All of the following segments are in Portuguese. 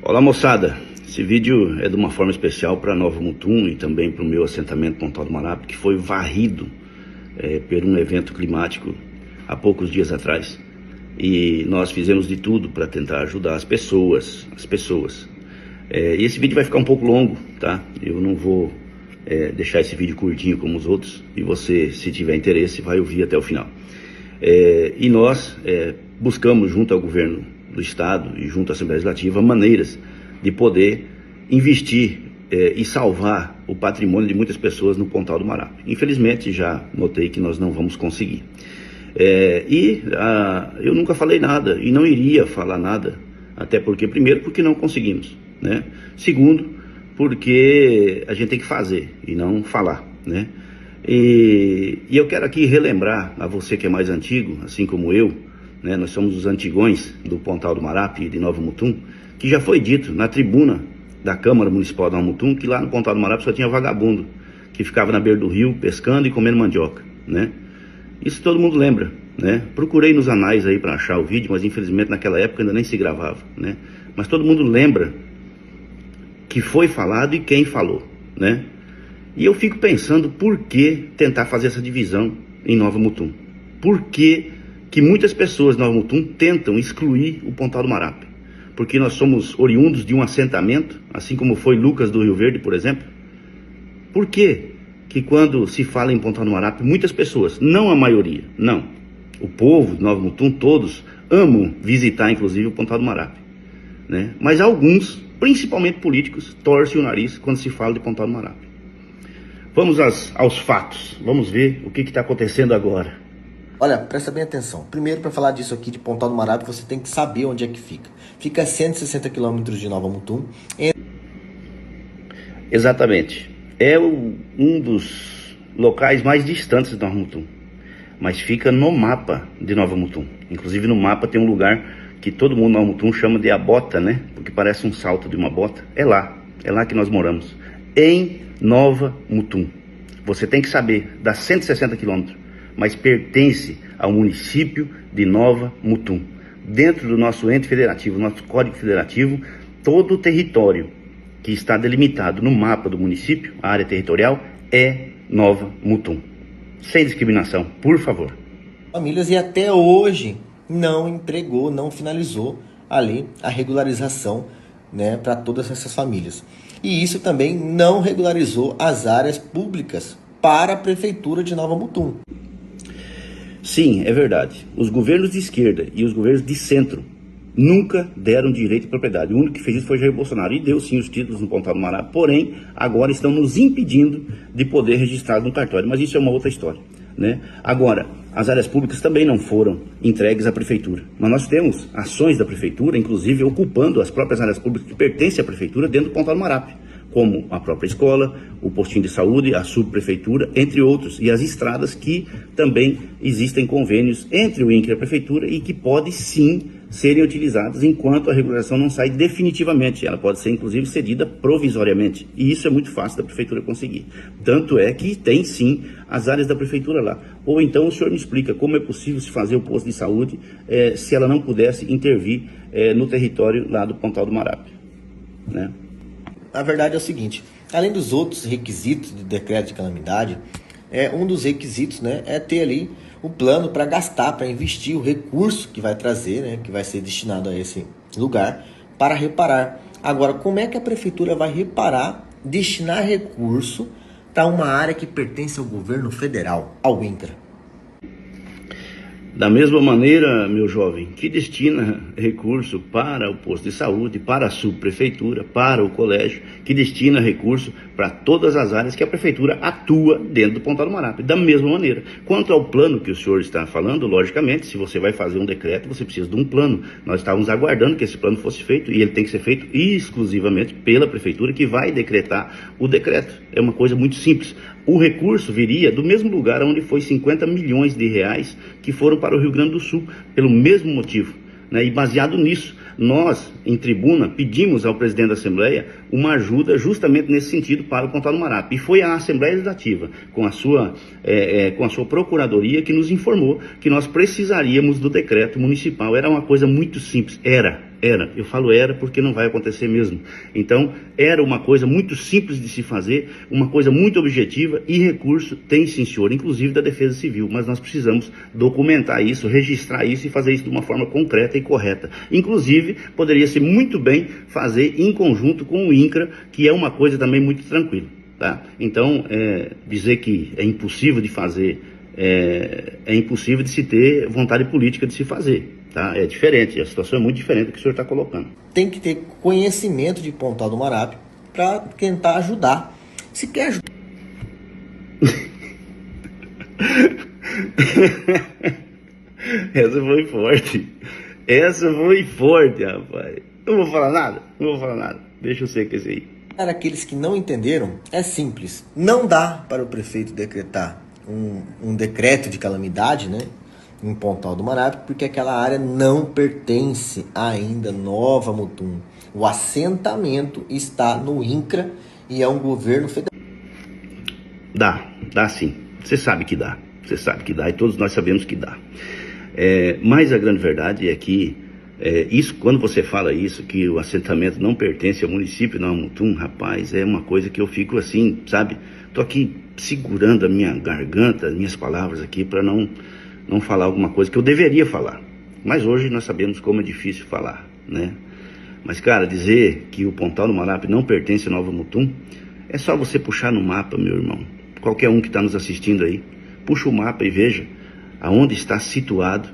Olá moçada, esse vídeo é de uma forma especial para Nova Mutum e também para o meu assentamento Pontal do Marape, que foi varrido por um evento climático há poucos dias atrás. E nós fizemos de tudo para tentar ajudar as pessoas. E esse vídeo vai ficar um pouco longo, tá? Eu não vou deixar esse vídeo curtinho como os outros, e você, se tiver interesse, vai ouvir até o final. E nós buscamos, junto ao governo do Estado e junto à Assembleia Legislativa, maneiras de poder investir e salvar o patrimônio de muitas pessoas no Pontal do Marape. Infelizmente, já notei que nós não vamos conseguir. Eu nunca falei nada e não iria falar nada, até porque, primeiro, porque não conseguimos, né? Segundo, porque a gente tem que fazer e não falar, né? E eu quero aqui relembrar a você que é mais antigo, assim como eu, né? Nós somos os antigões do Pontal do Marape e de Nova Mutum, que já foi dito na tribuna da Câmara Municipal de Nova Mutum que lá no Pontal do Marape só tinha vagabundo, que ficava na beira do rio pescando e comendo mandioca, né? Isso todo mundo lembra, né? Procurei nos anais aí para achar o vídeo, mas infelizmente naquela época ainda nem se gravava, né? Mas todo mundo lembra que foi falado e quem falou, né? E eu fico pensando por que tentar fazer essa divisão em Nova Mutum. Por que muitas pessoas de Nova Mutum tentam excluir o Pontal do Marape? Porque nós somos oriundos de um assentamento, assim como foi Lucas do Rio Verde, por exemplo. Por que quando se fala em Pontal do Marape, muitas pessoas, não a maioria, não, o povo de Nova Mutum, todos amam visitar inclusive o Pontal do Marape, né? Mas alguns, principalmente políticos, torcem o nariz quando se fala de Pontal do Marape. Vamos aos fatos, vamos ver o que está acontecendo agora. Olha, presta bem atenção. Primeiro, para falar disso aqui de Pontal do Marape, você tem que saber onde é que fica. Fica a 160 quilômetros de Nova Mutum. Exatamente. É um dos locais mais distantes de Nova Mutum, mas fica no mapa de Nova Mutum. Inclusive no mapa tem um lugar que todo mundo em Nova Mutum chama de a bota, né? Porque parece um salto de uma bota. É lá que nós moramos, em Nova Mutum. Você tem que saber, dá 160 quilômetros, mas pertence ao município de Nova Mutum. Dentro do nosso ente federativo, nosso código federativo, todo o território que está delimitado no mapa do município, a área territorial, é Nova Mutum. Sem discriminação, por favor. Famílias, e até hoje não entregou, não finalizou ali a regularização, né, para todas essas famílias. E isso também não regularizou as áreas públicas para a Prefeitura de Nova Mutum. Sim, é verdade. Os governos de esquerda e os governos de centro nunca deram direito de propriedade. O único que fez isso foi Jair Bolsonaro, e deu sim os títulos no Pontal do Marape, porém agora estão nos impedindo de poder registrar no cartório, mas isso é uma outra história, né? Agora, as áreas públicas também não foram entregues à prefeitura, mas nós temos ações da prefeitura, inclusive ocupando as próprias áreas públicas que pertencem à prefeitura dentro do Pontal do Marape, como a própria escola, o postinho de saúde, a subprefeitura, entre outros, e as estradas, que também existem convênios entre o INCRA e a prefeitura e que podem sim serem utilizadas enquanto a regularização não sai definitivamente. Ela pode ser inclusive cedida provisoriamente, e isso é muito fácil da prefeitura conseguir. Tanto é que tem sim as áreas da prefeitura lá. Ou então o senhor me explica como é possível se fazer o posto de saúde se ela não pudesse intervir no território lá do Pontal do Marape, né? A verdade é o seguinte: além dos outros requisitos do decreto de calamidade, um dos requisitos, né, é ter ali o plano para gastar, para investir o recurso que vai trazer, né, que vai ser destinado a esse lugar para reparar. Agora, como é que a prefeitura vai reparar, destinar recurso para uma área que pertence ao governo federal, ao INCRA? Da mesma maneira, meu jovem, que destina recurso para o posto de saúde, para a subprefeitura, para o colégio, que destina recurso para todas as áreas que a prefeitura atua dentro do Pontal do Marape. Da mesma maneira. Quanto ao plano que o senhor está falando, logicamente, se você vai fazer um decreto, você precisa de um plano. Nós estávamos aguardando que esse plano fosse feito, e ele tem que ser feito exclusivamente pela prefeitura, que vai decretar o decreto. É uma coisa muito simples. O recurso viria do mesmo lugar onde foi 50 milhões de reais que foram para o Rio Grande do Sul, pelo mesmo motivo, né? E baseado nisso, nós, em tribuna, pedimos ao presidente da Assembleia uma ajuda justamente nesse sentido para o Pontal do Marape. E foi a Assembleia Legislativa, com a sua procuradoria, que nos informou que nós precisaríamos do decreto municipal. Era uma coisa muito simples, Era, eu falo era porque não vai acontecer mesmo. Então, era uma coisa muito simples de se fazer, uma coisa muito objetiva, e recurso tem sim, senhor, inclusive da Defesa Civil, mas nós precisamos documentar isso, registrar isso e fazer isso de uma forma concreta e correta. Inclusive, poderia ser muito bem fazer em conjunto com o INCRA, que é uma coisa também muito tranquila, tá? Então, dizer que é impossível de fazer, é impossível de se ter vontade política de se fazer. Tá? É diferente, a situação é muito diferente do que o senhor está colocando. Tem que ter conhecimento de Pontal do Marape para tentar ajudar. Se quer ajudar. Essa foi forte. Essa foi forte, rapaz. Não vou falar nada, não vou falar nada. Deixa eu ser com esse aí. Para aqueles que não entenderam, é simples. Não dá para o prefeito decretar um decreto de calamidade, né, em Pontal do Marape, porque aquela área não pertence ainda a Nova Mutum. O assentamento está no INCRA e é um governo federal. Dá sim. Você sabe que dá. Você sabe que dá e todos nós sabemos que dá. Mas a grande verdade é que isso, quando você fala isso, que o assentamento não pertence ao município de Nova Mutum, rapaz, é uma coisa que eu fico assim, sabe? Tô aqui segurando a minha garganta, as minhas palavras aqui para não falar alguma coisa que eu deveria falar. Mas hoje nós sabemos como é difícil falar, né? Mas, cara, dizer que o Pontal do Marape não pertence a Nova Mutum, é só você puxar no mapa, meu irmão. Qualquer um que está nos assistindo aí, puxa o mapa e veja aonde está situado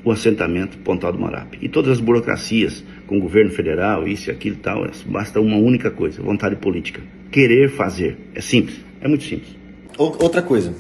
o assentamento Pontal do Marape. E todas as burocracias com o governo federal, isso e aquilo e tal, basta uma única coisa, vontade política. Querer fazer. É simples, é muito simples. Outra coisa.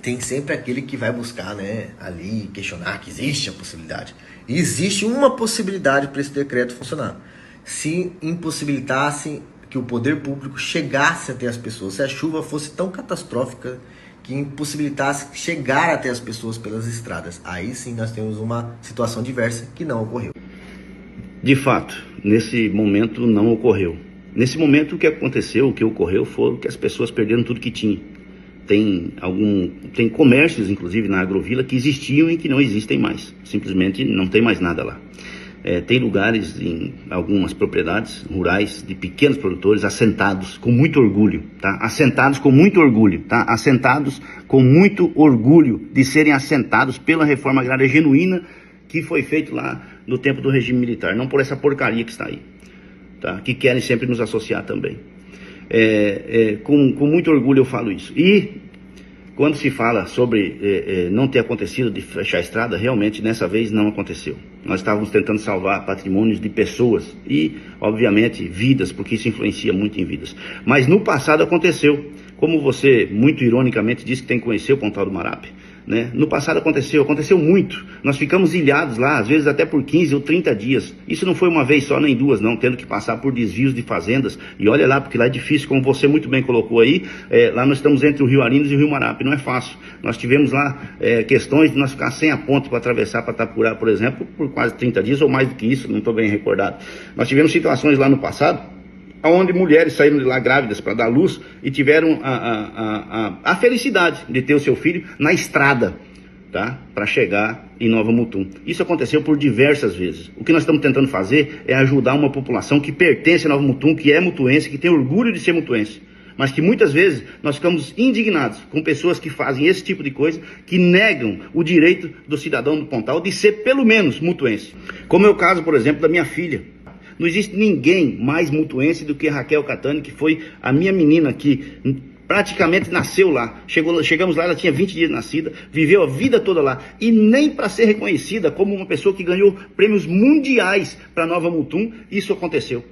Tem sempre aquele que vai buscar, né, ali, questionar que existe a possibilidade. E existe uma possibilidade para esse decreto funcionar. Se impossibilitasse que o poder público chegasse até as pessoas, se a chuva fosse tão catastrófica que impossibilitasse chegar até as pessoas pelas estradas. Aí sim nós temos uma situação diversa que não ocorreu. De fato, nesse momento não ocorreu. Nesse momento o que aconteceu, o que ocorreu foi que as pessoas perderam tudo que tinham. Tem comércios, inclusive, na agrovila que existiam e que não existem mais. Simplesmente não tem mais nada lá. Tem lugares em algumas propriedades rurais de pequenos produtores assentados com muito orgulho, tá? Assentados com muito orgulho, tá? Assentados com muito orgulho de serem assentados pela reforma agrária genuína que foi feita lá no tempo do regime militar, não por essa porcaria que está aí, tá? Que querem sempre nos associar também. Com muito orgulho eu falo isso. E quando se fala sobre não ter acontecido de fechar a estrada, realmente nessa vez não aconteceu. Nós estávamos tentando salvar patrimônios de pessoas e, obviamente, vidas, porque isso influencia muito em vidas. Mas no passado aconteceu, como você muito ironicamente disse que tem que conhecer o Pontal do Marape, né? No passado aconteceu muito. Nós ficamos ilhados lá, às vezes até por 15 ou 30 dias. Isso não foi uma vez só, nem duas, não, tendo que passar por desvios de fazendas. E olha lá, porque lá é difícil, como você muito bem colocou aí, lá nós estamos entre o Rio Arinos e o Rio Marape, não é fácil. Nós tivemos lá questões de nós ficar sem a ponte para atravessar para Itapurá, por exemplo, por quase 30 dias ou mais do que isso, não estou bem recordado. Nós tivemos situações lá no passado, onde mulheres saíram de lá grávidas para dar luz e tiveram a felicidade de ter o seu filho na estrada, tá? Para chegar em Nova Mutum. Isso aconteceu por diversas vezes. O que nós estamos tentando fazer é ajudar uma população que pertence a Nova Mutum, que é mutuense, que tem orgulho de ser mutuense. Mas que muitas vezes nós ficamos indignados com pessoas que fazem esse tipo de coisa, que negam o direito do cidadão do Pontal de ser pelo menos mutuense. Como é o caso, por exemplo, da minha filha. Não existe ninguém mais mutuense do que a Raquel Catani, que foi a minha menina que praticamente nasceu lá. Chegamos lá, ela tinha 20 dias de nascida, viveu a vida toda lá. E nem para ser reconhecida como uma pessoa que ganhou prêmios mundiais para Nova Mutum, isso aconteceu,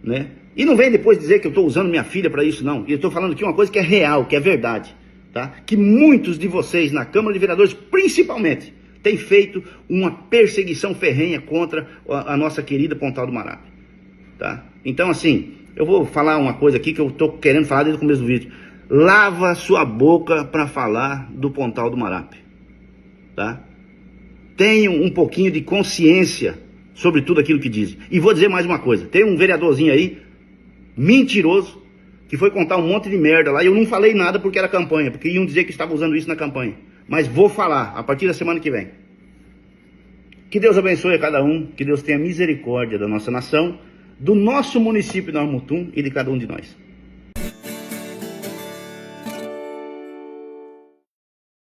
né? E não vem depois dizer que eu estou usando minha filha para isso, não. Eu estou falando aqui uma coisa que é real, que é verdade, tá? Que muitos de vocês na Câmara de Vereadores, principalmente, tem feito uma perseguição ferrenha contra a nossa querida Pontal do Marape, tá? Então, assim, eu vou falar uma coisa aqui que eu estou querendo falar desde o começo do vídeo. Lava sua boca para falar do Pontal do Marape, tá? Tenham um pouquinho de consciência sobre tudo aquilo que dizem. E vou dizer mais uma coisa. Tem um vereadorzinho aí, mentiroso, que foi contar um monte de merda lá. E eu não falei nada porque era campanha, porque iam dizer que estava usando isso na campanha. Mas vou falar a partir da semana que vem. Que Deus abençoe a cada um, que Deus tenha misericórdia da nossa nação, do nosso município de Nova Mutum e de cada um de nós.